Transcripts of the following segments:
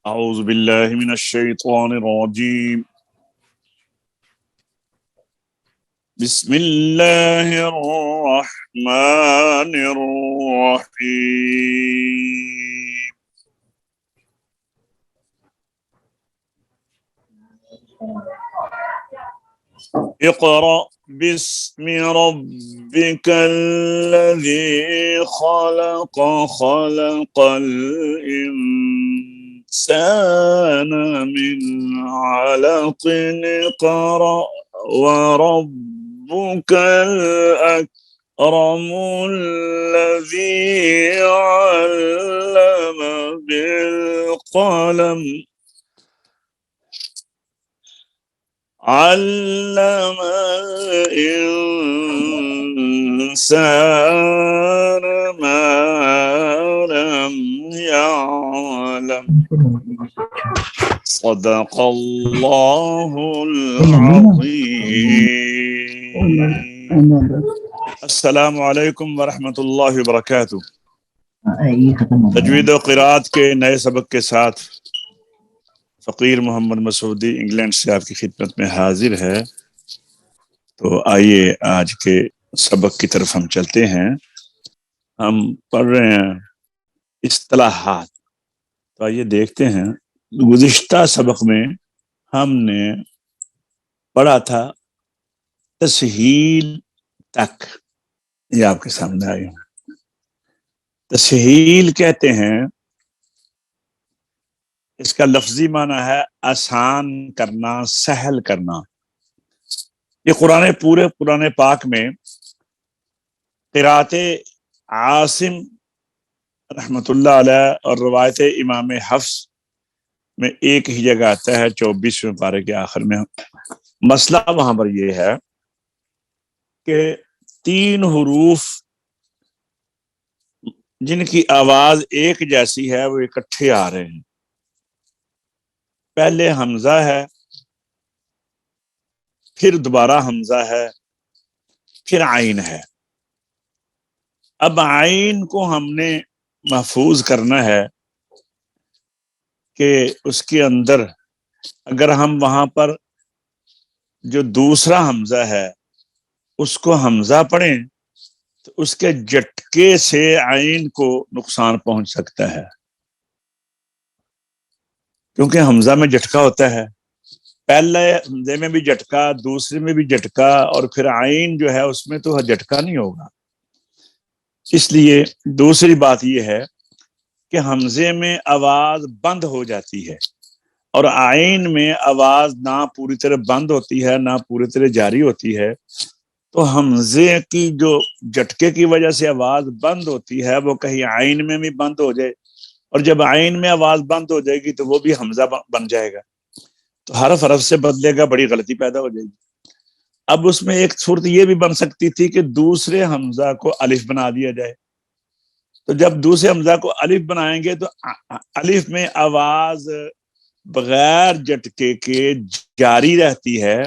أعوذ بالله من الشيطان الرجيم. بسم الله الرحمن الرحيم. اقرأ باسم ربك الذي خلق خلق الإنسان من علق اقرأ وربك الأكرم الذي علم بالقلم علم الإنسان ما لم يعلم. صدق الله العظيم. السلام علیکم ورحمۃ اللہ وبرکاتہ. تجوید و قرآت کے نئے سبق کے ساتھ فقیر محمد مسعودی انگلینڈ سے آپ کی خدمت میں حاضر ہے. تو آئیے آج کے سبق کی طرف ہم چلتے ہیں. ہم پڑھ رہے ہیں اصطلاحات. تو آئیے دیکھتے ہیں. گزشتہ سبق میں ہم نے پڑھا تھا تسہیل تک. یہ آپ کے سامنے آئی. تسہیل کہتے ہیں، اس کا لفظی معنی ہے آسان کرنا، سہل کرنا. یہ پورے قرآن پاک میں قرات عاصم رحمۃ اللہ علیہ اور روایت امام حفص میں ایک ہی جگہ آتا ہے، 24ویں پارے کے آخر میں. مسئلہ وہاں پر یہ ہے کہ 3 حروف جن کی آواز ایک جیسی ہے وہ اکٹھے آ رہے ہیں. پہلے حمزہ ہے، پھر دوبارہ حمزہ ہے، پھر عین ہے. اب عین کو ہم نے محفوظ کرنا ہے کہ اس کے اندر اگر ہم وہاں پر جو دوسرا حمزہ ہے اس کو حمزہ پڑھیں تو اس کے جھٹکے سے عین کو نقصان پہنچ سکتا ہے، کیونکہ حمزہ میں جھٹکا ہوتا ہے. پہلے حمزے میں بھی جھٹکا، دوسرے میں بھی جھٹکا، اور پھر عین جو ہے اس میں تو جھٹکا نہیں ہوگا. اس لیے دوسری بات یہ ہے کہ حمزے میں آواز بند ہو جاتی ہے اور عین میں آواز نہ پوری طرح بند ہوتی ہے نہ پوری طرح جاری ہوتی ہے. تو حمزے کی جو جھٹکے کی وجہ سے آواز بند ہوتی ہے وہ کہیں عین میں بھی بند ہو جائے، اور جب عین میں آواز بند ہو جائے گی تو وہ بھی حمزہ بن جائے گا، تو حرف سے بدلے گا، بڑی غلطی پیدا ہو جائے گی. اب اس میں ایک صورت یہ بھی بن سکتی تھی کہ دوسرے حمزہ کو الف بنا دیا جائے. تو جب دوسرے حمزہ کو الف بنائیں گے تو الف میں آواز بغیر جھٹکے کے جاری رہتی ہے،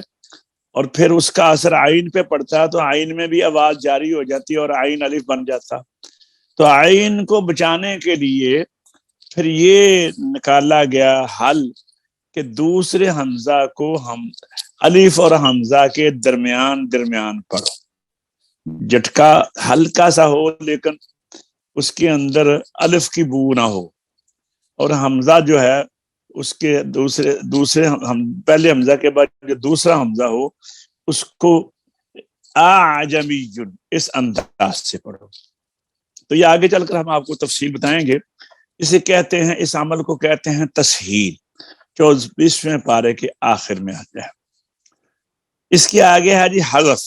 اور پھر اس کا اثر عین پہ پڑتا ہے تو عین میں بھی آواز جاری ہو جاتی ہے اور عین الف بن جاتا. تو عین کو بچانے کے لیے پھر یہ نکالا گیا حل کہ دوسرے حمزہ کو ہم الف اور حمزہ کے درمیان پڑھو. جھٹکا ہلکا سا ہو لیکن اس کے اندر الف کی بو نہ ہو، اور حمزہ جو ہے اس کے دوسرے پہلے حمزہ کے بعد جو دوسرا حمزہ ہو اس کو اعجمی اس انداز سے پڑھو. تو یہ آگے چل کر ہم آپ کو تفصیل بتائیں گے. اسے کہتے ہیں، اس عمل کو کہتے ہیں تسہیل. 24ویں پارے کے آخر میں آتا ہے. اس کے آگے ہے جی حذف.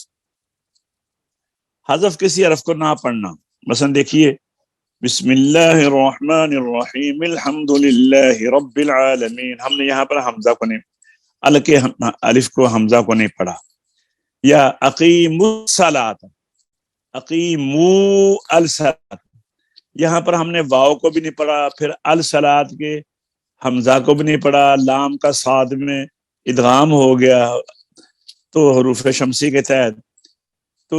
حذف کسی حرف کو نہ پڑھنا. مثلا دیکھیے، بسم اللہ الرحمن الرحیم الحمد للہ رب العالمین. ہم نے یہاں پر حمزہ کو نہیں، الف کو حمزہ کو نہیں پڑھا. یا اقیموا الصلاۃ، اقیموا الصلاۃ، یہاں پر ہم نے واو کو بھی نہیں پڑھا، پھر الصلاۃ کے حمزہ کو بھی نہیں پڑھا، لام کا صاد میں ادغام ہو گیا تو حروف شمسی کے تحت. تو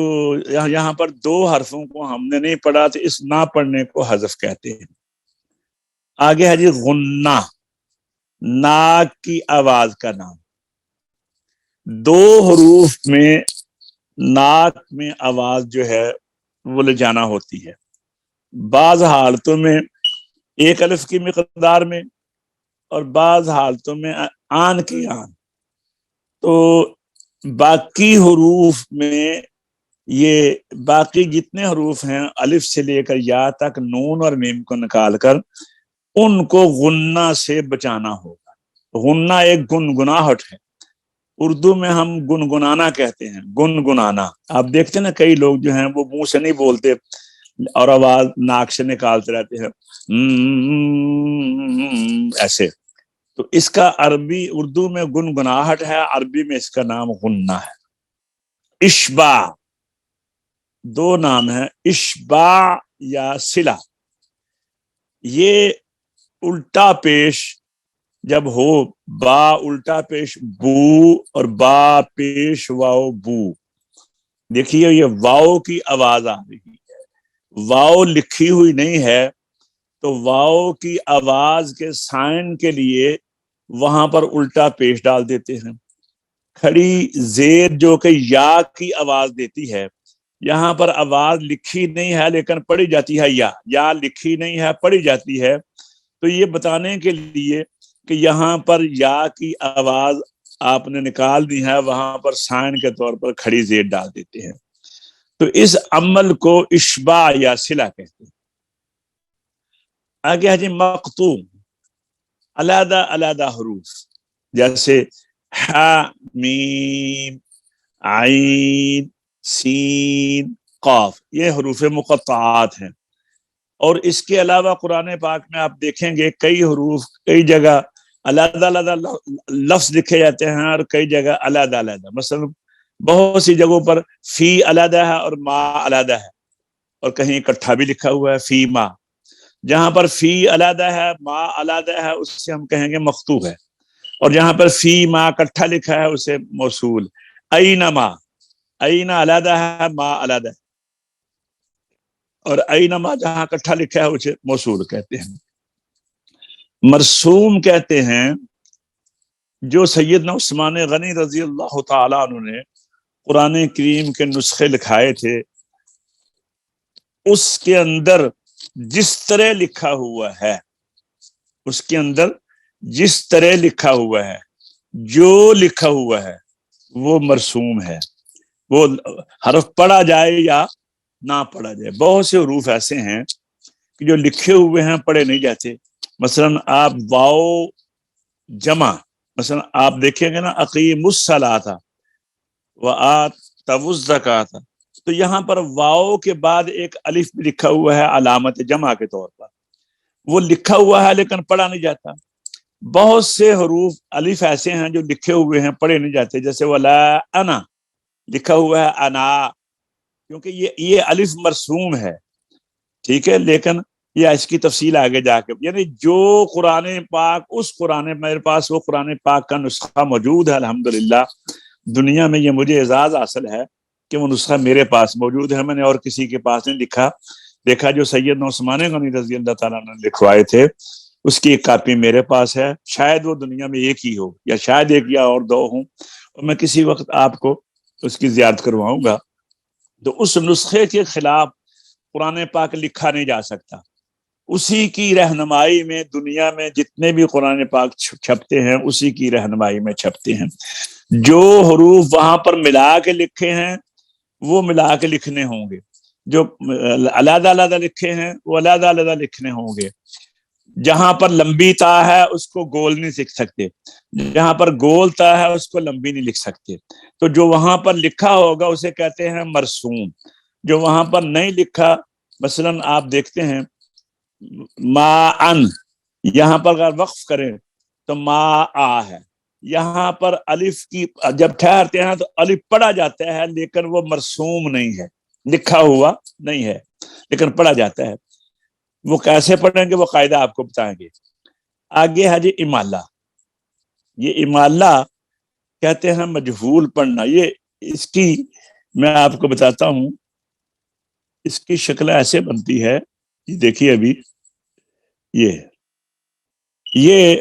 یہاں پر 2 حرفوں کو ہم نے نہیں پڑھا تو اس نہ پڑھنے کو حذف کہتے ہیں. آگے ہے جی غنہ. ناک کی آواز کا نام. دو حروف میں ناک میں آواز جو ہے وہ لے جانا ہوتی ہے. بعض حالتوں میں ایک الف کی مقدار میں اور بعض حالتوں میں آن کی آن. تو باقی حروف میں یہ باقی جتنے حروف ہیں الف سے لے کر یا تک نون اور میم کو نکال کر ان کو غنہ سے بچانا ہوگا. غنہ ایک گنگناہٹ ہے. اردو میں ہم گنگنانا کہتے ہیں. گنگنانا آپ دیکھتے ہیں نا کئی لوگ جو ہیں وہ منہ سے نہیں بولتے اور آواز ناک سے نکالتے رہتے ہیں ایسے. تو اس کا عربی اردو میں گنگناہٹ ہے, عربی میں اس کا نام غنہ ہے. اشباع دو نام ہیں, اشباع یا صلہ. یہ الٹا پیش جب ہو, با الٹا پیش بو اور با پیش واو بو. دیکھیے یہ واو کی آواز آ رہی ہے, واو لکھی ہوئی نہیں ہے, تو واو کی آواز کے سائن کے لیے وہاں پر الٹا پیش ڈال دیتے ہیں. کھڑی زیر جو کہ یا کی آواز دیتی ہے, یہاں پر آواز لکھی نہیں ہے لیکن پڑھی جاتی ہے, یا لکھی نہیں ہے پڑھی جاتی ہے. تو یہ بتانے کے لیے کہ یہاں پر یا کی آواز آپ نے نکال دی ہے, وہاں پر سائن کے طور پر کھڑی زیر ڈال دیتے ہیں. تو اس عمل کو اشباع یا صلہ کہتے ہیں. آگے ہے جی مقطوع, علیحدہ علیحدہ حروف جیسے ہا میم عین سین قاف, یہ حروف مقطعات ہیں. اور اس کے علاوہ قرآن پاک میں آپ دیکھیں گے کئی حروف کئی جگہ علیحدہ علیحدہ لفظ لکھے جاتے ہیں اور کئی جگہ علیحدہ علیحدہ. مثلا بہت سی جگہوں پر فی علیحدہ ہے اور ما علیحدہ ہے, اور کہیں اکٹھا بھی لکھا ہوا ہے فی ما. جہاں پر فی علیحدہ ہے ما علیحدہ ہے اس سے ہم کہیں گے مقطوع ہے, اور جہاں پر فی ما اکٹھا لکھا ہے اسے موصول. اینما, اینا علیحدہ ہے ما علیحدہ ہے, اور اینما جہاں اکٹھا لکھا ہے اسے موصول کہتے ہیں. مرسوم کہتے ہیں جو سیدنا عثمان غنی رضی اللہ تعالیٰ عنہ نے قرآن کریم کے نسخے لکھائے تھے, اس کے اندر جس طرح لکھا ہوا ہے, اس کے اندر جس طرح لکھا ہوا ہے, جو لکھا ہوا ہے وہ مرسوم ہے. وہ حرف پڑھا جائے یا نہ پڑھا جائے. بہت سے حروف ایسے ہیں کہ جو لکھے ہوئے ہیں پڑھے نہیں جاتے. مثلا آپ واو جمع, مثلا آپ دیکھیں گے نا اقیم الصلاۃ وآتوا الزکاۃ, تو یہاں پر واو کے بعد ایک الف بھی لکھا ہوا ہے علامت جمع کے طور پر, وہ لکھا ہوا ہے لیکن پڑھا نہیں جاتا. بہت سے حروف الف ایسے ہیں جو لکھے ہوئے ہیں پڑھے نہیں جاتے, جیسے ولا انا لکھا ہوا ہے انا, کیونکہ یہ الف مرسوم ہے, ٹھیک ہے, لیکن یہ اس کی تفصیل آگے جا کے, یعنی جو قرآن پاک اس قرآن, میرے پاس وہ قرآن پاک کا نسخہ موجود ہے الحمدللہ. دنیا میں یہ مجھے اعزاز حاصل ہے کہ وہ نسخہ میرے پاس موجود ہے, میں نے اور کسی کے پاس نہیں دیکھا. جو سیدنا عثمان غنی رضی اللہ تعالیٰ نے لکھوائے تھے اس کی ایک کاپی میرے پاس ہے. شاید وہ دنیا میں ایک ہی ہو, یا شاید ایک یا اور دو ہوں, اور میں کسی وقت آپ کو اس کی زیارت کرواؤں گا. تو اس نسخے کے خلاف قرآن پاک لکھا نہیں جا سکتا. اسی کی رہنمائی میں دنیا میں جتنے بھی قرآن پاک چھپتے ہیں اسی کی رہنمائی میں چھپتے ہیں. جو حروف وہاں پر ملا کے لکھے ہیں وہ ملا کے لکھنے ہوں گے, جو علیحدہ علیحدہ لکھے ہیں وہ علیحدہ علیحدہ لکھنے ہوں گے. جہاں پر لمبی تا ہے اس کو گول نہیں لکھ سکتے, جہاں پر گول تا ہے اس کو لمبی نہیں لکھ سکتے. تو جو وہاں پر لکھا ہوگا اسے کہتے ہیں مرسوم. جو وہاں پر نہیں لکھا, مثلا آپ دیکھتے ہیں ما ان, یہاں پر اگر وقف کریں تو ما آ ہے, یہاں پر الف کی جب ٹھہرتے ہیں تو الف پڑھا جاتا ہے لیکن وہ مرسوم نہیں ہے, لکھا ہوا نہیں ہے لیکن پڑھا جاتا ہے. وہ کیسے پڑھیں گے وہ قاعدہ آپ کو بتائیں گے. آگے ہے جی امالہ. یہ امالہ کہتے ہیں مجہول پڑھنا. یہ اس کی میں آپ کو بتاتا ہوں, اس کی شکل ایسے بنتی ہے, یہ دیکھیے ابھی یہ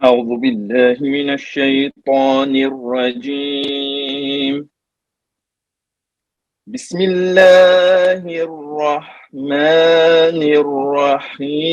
أعوذ بالله من الشيطان الرجيم بسم الله الرحمن الرحيم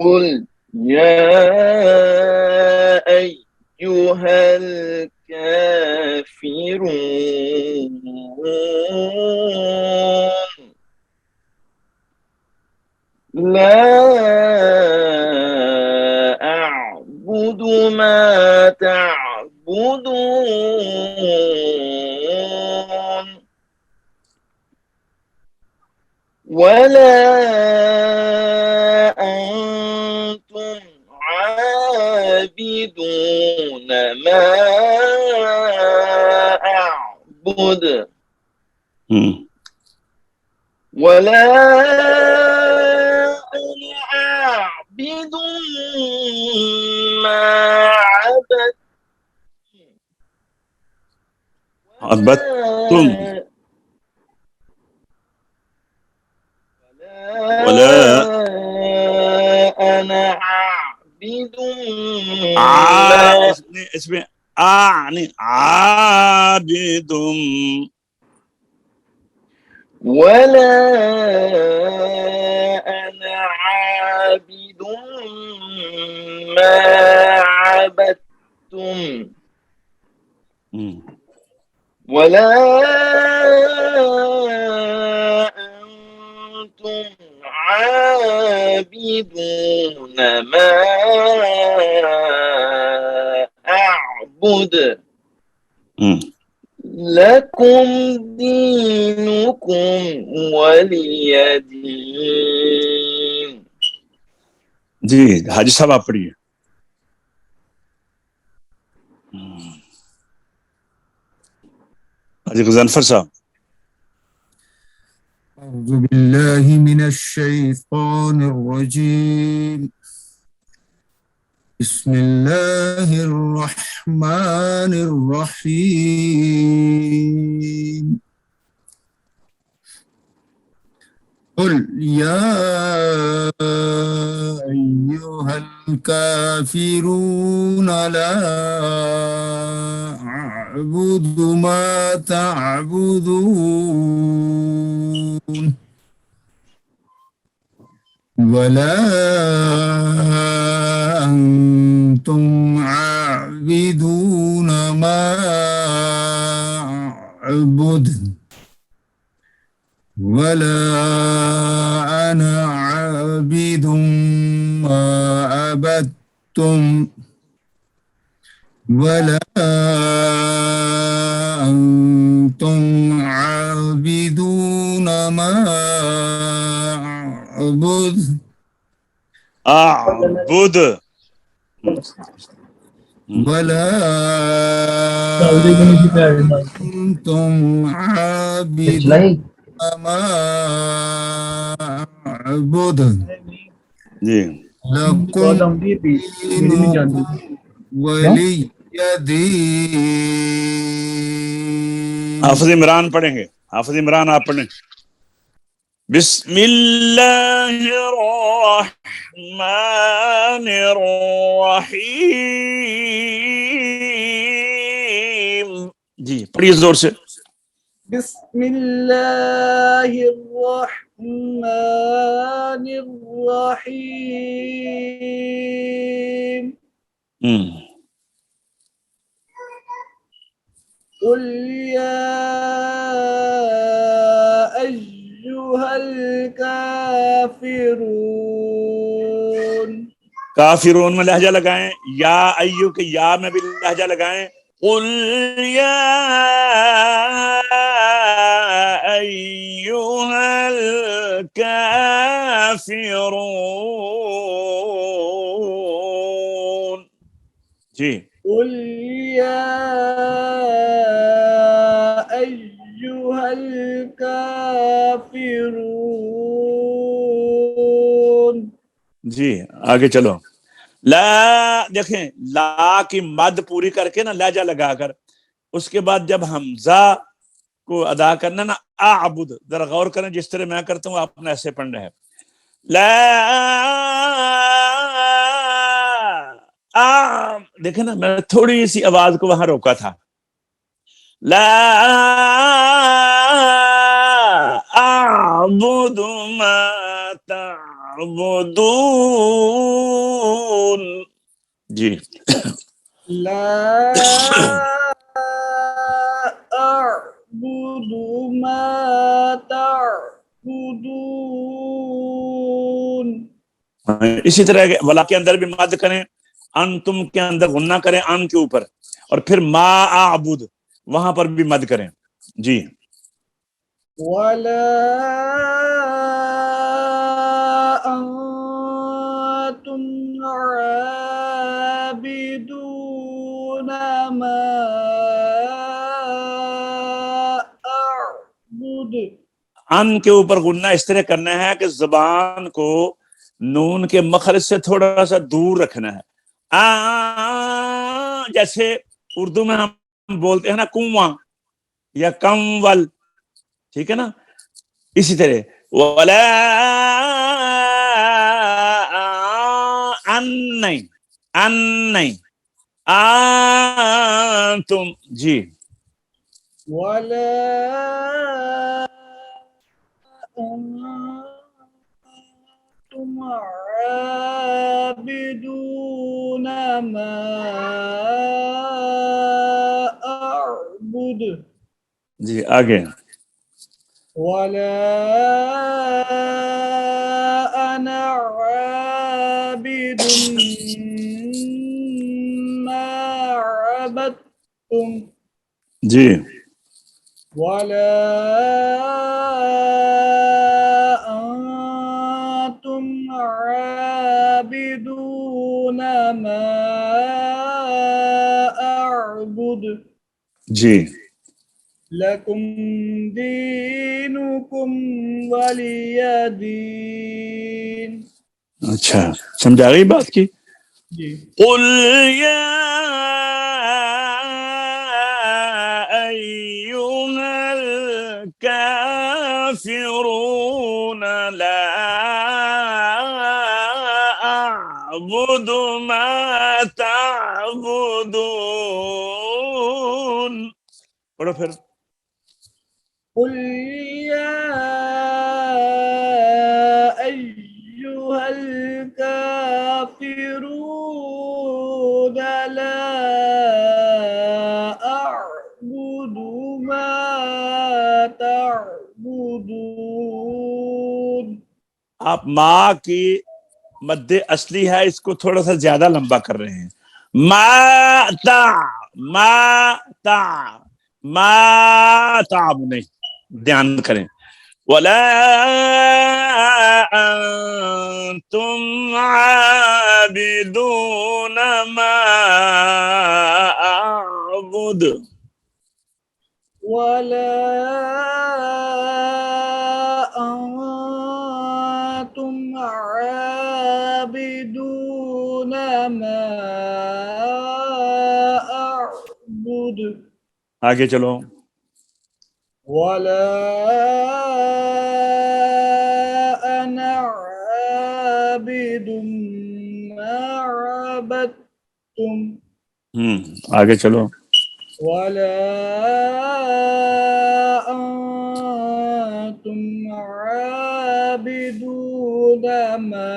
قل يا أيها الكافرون لا أعبد ما تعبدون ولا أنتم عابدون ما أعبد ولا أنا عابد ما عبدتم ولا ولا أنا عابد ما اسمه عابد ولا أنا عابد ما عبدتم ولا أنتم عابدون ما أعبد لكم دينكم ولي دين. جی حاجی صاحب آپ پڑھیے. حاجی غضنفر صاحب. أعوذ بالله من الشيطان الرجيم. بسم الله الرحمن الرحيم. قل يا أيها الكافرون لا أعبد ما تعبدون ولا أنتم عابدون ما أعبد ولا أنا عابد ما عبدتم ولا أنتم عابدون ما أعبد اعبد ولا أنتم عابدون ما أعبد جی لكم دينكم ولي دين. حافظ عمران پڑھیں گے. حافظ عمران آپ پڑھیں. بسم اللہ الرحمن الرحیم. جی پڑھیے زور سے. بسم الله الرحمن الرحيم. قل يا أيها الكافرون. کافرون میں لہجہ لگائیں. یا ایو کے یا میں بھی لہجہ لگائیں. قل یا ایہا الکافرون. جی قل يا أيها الكافرون. جی آگے چلو. لا دیکھیں لا کی مد پوری کر کے نا لہجہ لگا کر اس کے بعد جب حمزہ کو ادا کرنا نا اعبد. ذرا غور کریں جس طرح میں کرتا ہوں آپ نے ایسے پڑھنا ہے. لا دیکھیں نا میں تھوڑی سی آواز کو وہاں روکا تھا. لا اعبد ما تعبدون. جی لا أعبد ما تعبدون. اسی طرح ولا کے اندر بھی مد کریں. انتم کے اندر غنہ کریں ان کے اوپر اور پھر ما اعبد وہاں پر بھی مد کریں. جی ولا ان کے اوپر غنہ اس طرح کرنا ہے کہ زبان کو نون کے مخرج سے تھوڑا سا دور رکھنا ہے. جیسے اردو میں ہم بولتے ہیں نا کنواں یا کمول, ٹھیک ہے نا, اسی طرح ولا ان انتم جی ولا أنتم عابدون ما أعبد جی آگے ولا أنا عابد ما عبدتم جی ولا أنتم عابدون ما أعبد جی لكم دينكم ولي دين. اچھا سمجھا گئی بات کی. جی قل يا أيها الكافرون لا أعبد ما تعبدون. پڑھو پھر. قل يا أيها الكافرون لا أعبد ما تعبدون. آپ ماں کی مد اصلی ہے, اس کو تھوڑا سا زیادہ لمبا کر رہے ہیں. ما تعب نہیں, دھیان کریں. ولا انتم عابدون ما اعبد ولا أنتم عابدون ما أعبد آگے چلو. ولا أنا عابد ما عبدتم آگے چلو. ولا أنتم عابدون ما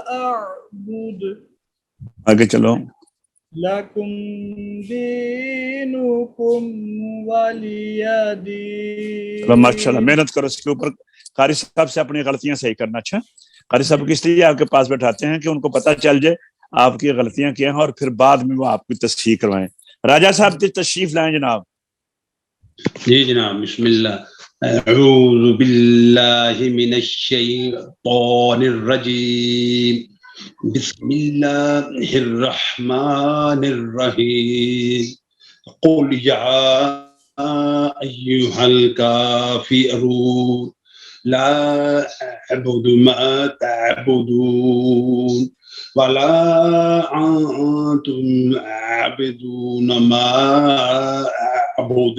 أعبد آگے چلو. لكم دينكم ولي دين. چلو ماشاء اللہ, محنت کرو اس کے اوپر. قاری صاحب سے اپنی غلطیاں صحیح کرنا. اچھا, قاری صاحب کو اس لیے آپ کے پاس بیٹھاتے ہیں کہ ان کو پتہ چل جائے آپ کی غلطیاں کیا ہیں اور پھر بعد میں وہ آپ کی تصحیح کروائیں. راجہ صاحب تشریف لائیں جناب. جی جناب, بسم اللہ. اعوذ باللہ من الشیطان الرجیم. بسم اللہ الرحمن الرحیم. قل یا ایہا الکافرون لا اعبد ما تعبدون ولا انتم عابدون ما اعبد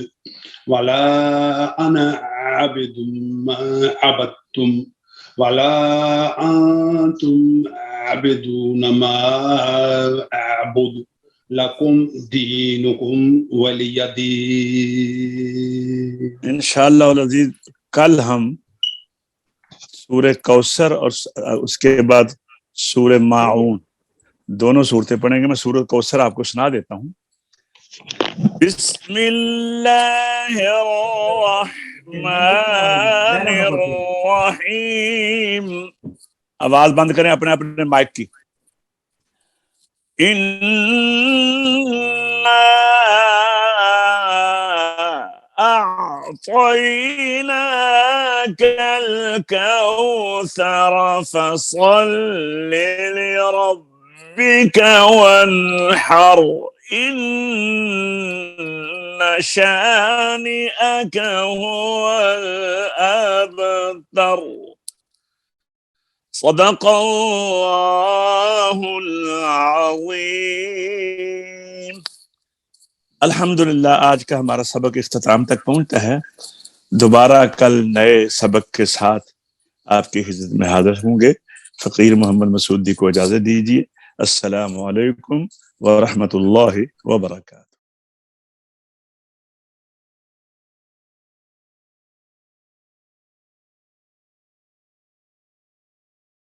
ولا انا عابد ما عبدتم ولا انتم عابدون ما اعبد لكم دينكم ولي دين. انشاءاللہ العزیز کل ہم سورہ کوثر اور اس کے بعد سورہ ماعون دونوں صورتیں پڑھیں گے. میں سورہ کوثر آپ کو سنا دیتا ہوں. بسم اللہ الرحمن الرحیم. آواز بند کریں اپنے اپنے مائک کی. أعطيناك الكوثر فصل لربك وانحر إن شانئك هو الأبتر صدق اللہ العظیم۔ الحمدللہ آج کا ہمارا سبق اختتام تک پہنچتا ہے۔ دوبارہ کل نئے سبق کے ساتھ آپ کی خدمت میں حاضر ہوں گے۔ فقیر محمد مسعودی کو اجازت دیجیے۔ السلام علیکم ورحمۃ اللہ وبرکاتہ۔